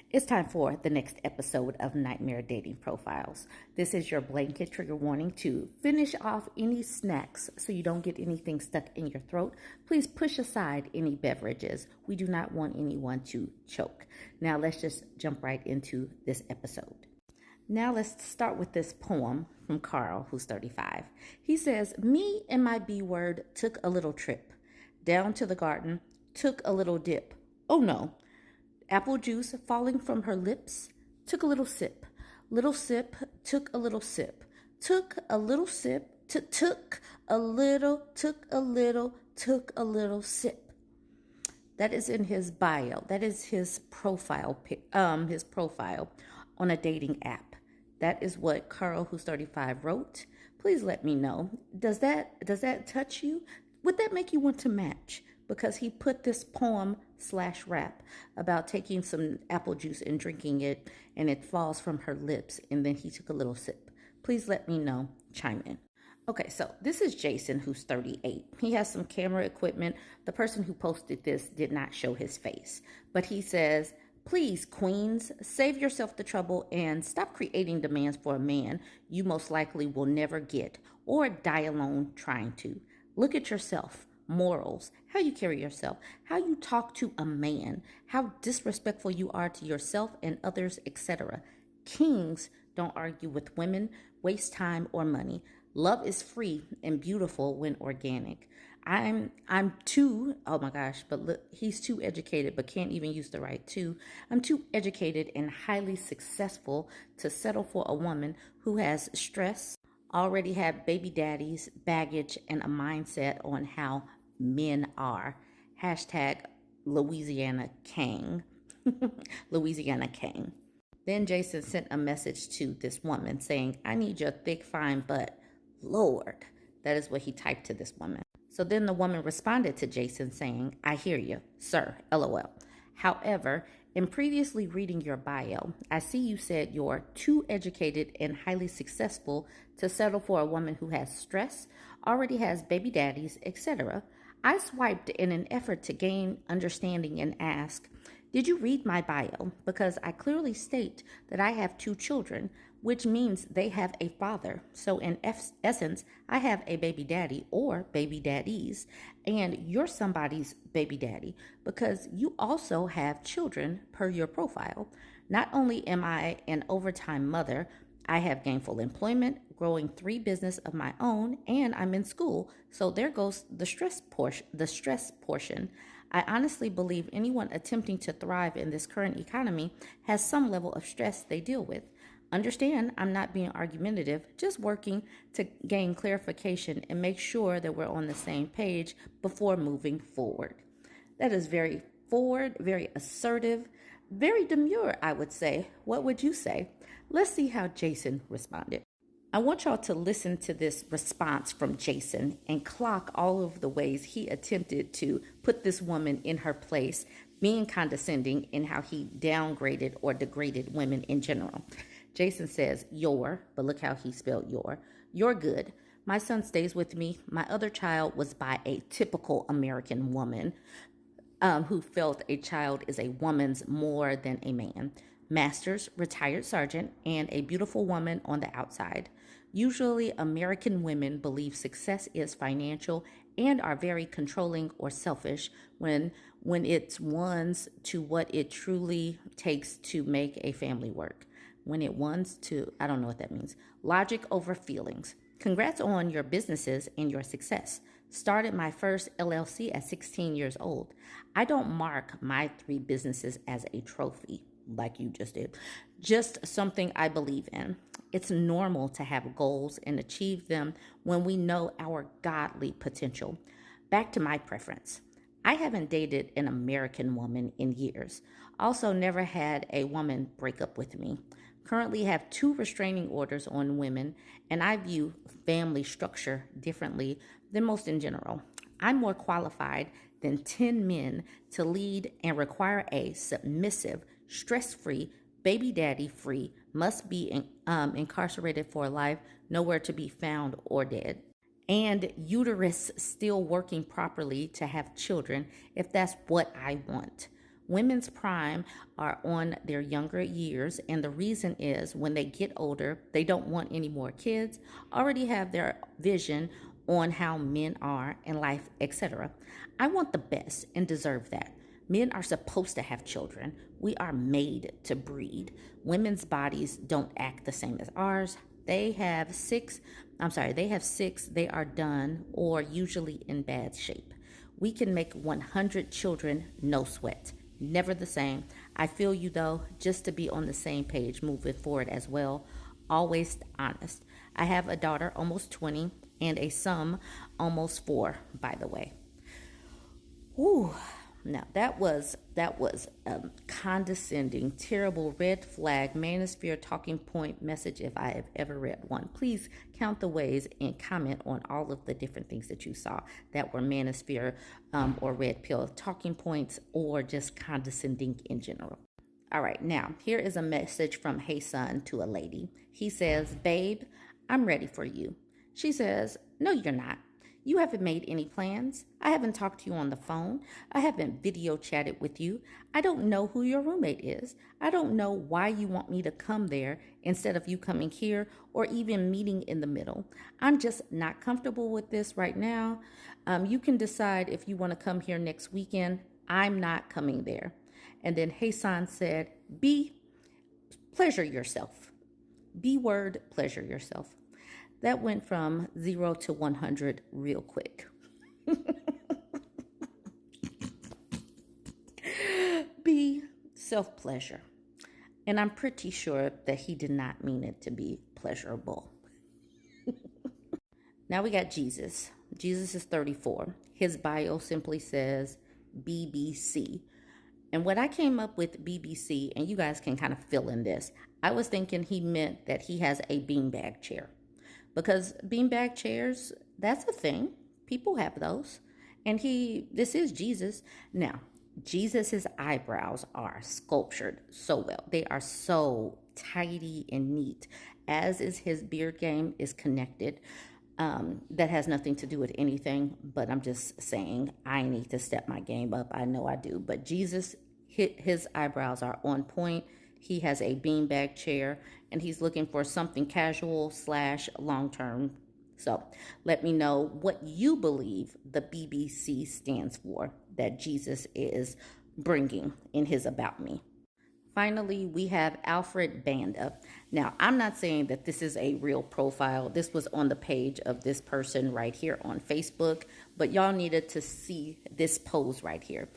It's time for the next episode of Nightmare Dating Profiles. This is your blanket trigger warning to finish off any snacks so you don't get anything stuck in your throat. Please push aside any beverages. We do not want anyone to choke. Now let's just jump right into this episode. Now let's start with this poem from Carl, who's 35. He says, "Me and my B word took a little trip. Down to the garden, took a little dip. Oh no. Apple juice falling from her lips, took a little sip, took a little sip, took a little sip, took a little sip." That is in his bio. That is his profile, his profile on a dating app. That is what Carl, who's 35, wrote. Please let me know. Does that touch you? Would that make you want to match? Because he put this poem/rap about taking some apple juice and drinking it, and it falls from her lips, and then he took a little sip. Please let me know. Chime in. Okay, so this is Jason, who's 38. He has some camera equipment. The person who posted this did not show his face, but he says, "Please, queens, save yourself the trouble and stop creating demands for a man you most likely will never get or die alone trying to. Look at yourself. Morals, how you carry yourself, how you talk to a man, how disrespectful you are to yourself and others, etc. Kings don't argue with women, waste time or money. Love is free and beautiful when organic." I'm too, oh my gosh, but look, he's too educated, but can't even use the right to. I'm too educated and highly successful to settle for a woman who has stress, already had baby daddies, baggage, and a mindset on how men are. Hashtag Louisiana King. Louisiana King. Then Jason sent a message to this woman saying, "I need your thick, fine butt. Lord." That is what he typed to this woman. So then the woman responded to Jason saying, "I hear you, sir, LOL. However, in previously reading your bio, I see you said you're too educated and highly successful to settle for a woman who has stress, already has baby daddies, etc. I swiped in an effort to gain understanding and ask, did you read my bio? Because I clearly state that I have 2 children, which means they have a father. So in essence, I have a baby daddy or baby daddies, and you're somebody's baby daddy because you also have children per your profile. Not only am I an overtime mother, I have gainful employment, growing 3 business of my own, and I'm in school. So there goes the stress portion. I honestly believe anyone attempting to thrive in this current economy has some level of stress they deal with. Understand, I'm not being argumentative, just working to gain clarification and make sure that we're on the same page before moving forward." That is very forward, very assertive, very demure, I would say. What would you say? Let's see how Jason responded. I want y'all to listen to this response from Jason and clock all of the ways he attempted to put this woman in her place, being condescending in how he downgraded or degraded women in general. Jason says, but look how he spelled you're good. My son stays with me. My other child was by a typical American woman who felt a child is a woman's more than a man. Master's, retired sergeant, and a beautiful woman on the outside. Usually, American women believe success is financial and are very controlling or selfish when it's one's to what it truly takes to make a family work. When it wants to, I don't know what that means. Logic over feelings. Congrats on your businesses and your success. Started my first LLC at 16 years old. I don't mark my 3 businesses as a trophy like you just did. Just something I believe in. It's normal to have goals and achieve them when we know our godly potential. Back to my preference. I haven't dated an American woman in years. Also never had a woman break up with me. Currently have 2 restraining orders on women, and I view family structure differently than most in general. I'm more qualified than 10 men to lead and require a submissive, stress-free, baby daddy-free, must be incarcerated for life, nowhere to be found or dead, and uterus still working properly to have children if that's what I want. Women's prime are on their younger years, and the reason is when they get older, they don't want any more kids, already have their vision on how men are in life, etc. I want the best and deserve that. Men are supposed to have children. We are made to breed. Women's bodies don't act the same as ours. They have six, they are done or usually in bad shape. We can make 100 children, no sweat. Never the same. I feel you though, just to be on the same page moving forward as well. Always honest. I have a daughter, almost 20, and a son, almost 4, by the way. Whew. Now that was a condescending, terrible red flag manosphere talking point message if I have ever read one. Please count the ways and comment on all of the different things that you saw that were manosphere or red pill talking points or just condescending in general. All right, now here is a message from Hey Son to a lady. He says, "Babe, I'm ready for you." She says, "No, you're not. You haven't made any plans. I haven't talked to you on the phone. I haven't video chatted with you. I don't know who your roommate is. I don't know why you want me to come there instead of you coming here or even meeting in the middle. I'm just not comfortable with this right now. You can decide if you want to come here next weekend. I'm not coming there." And then Hassan said, pleasure yourself. B word, pleasure yourself. That went from 0 to 100 real quick. B, self-pleasure. And I'm pretty sure that he did not mean it to be pleasurable. Now we got Jesus. Jesus is 34. His bio simply says BBC. And when I came up with BBC, and you guys can kind of fill in this, I was thinking he meant that he has a beanbag chair. Because beanbag chairs, that's a thing. People have those. And this is Jesus. Now, Jesus's eyebrows are sculptured so well. They are so tidy and neat, as is his beard game is connected. That has nothing to do with anything, but I'm just saying I need to step my game up. I know I do. But Jesus, his eyebrows are on point. He has a beanbag chair, and he's looking for something casual / long-term. So let me know what you believe the BBC stands for that Jesus is bringing in his About Me. Finally, we have Alfred Banda. Now, I'm not saying that this is a real profile. This was on the page of this person right here on Facebook, but y'all needed to see this pose right here.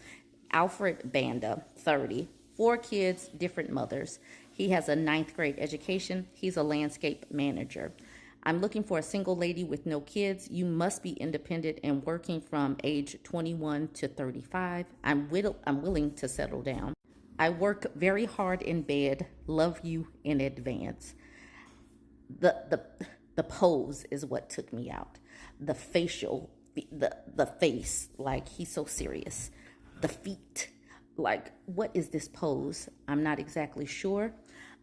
Alfred Banda, 30. 4 kids, different mothers. He has a 9th grade education. He's a landscape manager. I'm looking for a single lady with no kids. You must be independent and working from age 21 to 35. I'm willing to settle down. I work very hard in bed. Love you in advance. The pose is what took me out. The facial, the face, like he's so serious. The feet. Like, what is this pose? I'm not exactly sure,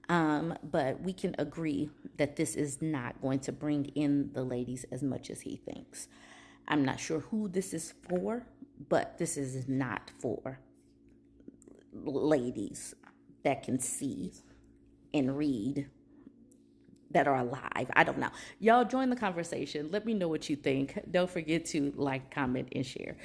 but we can agree that this is not going to bring in the ladies as much as he thinks. I'm not sure who this is for, but this is not for ladies that can see and read that are alive. I don't know. Y'all join the conversation. Let me know what you think. Don't forget to like, comment, and share.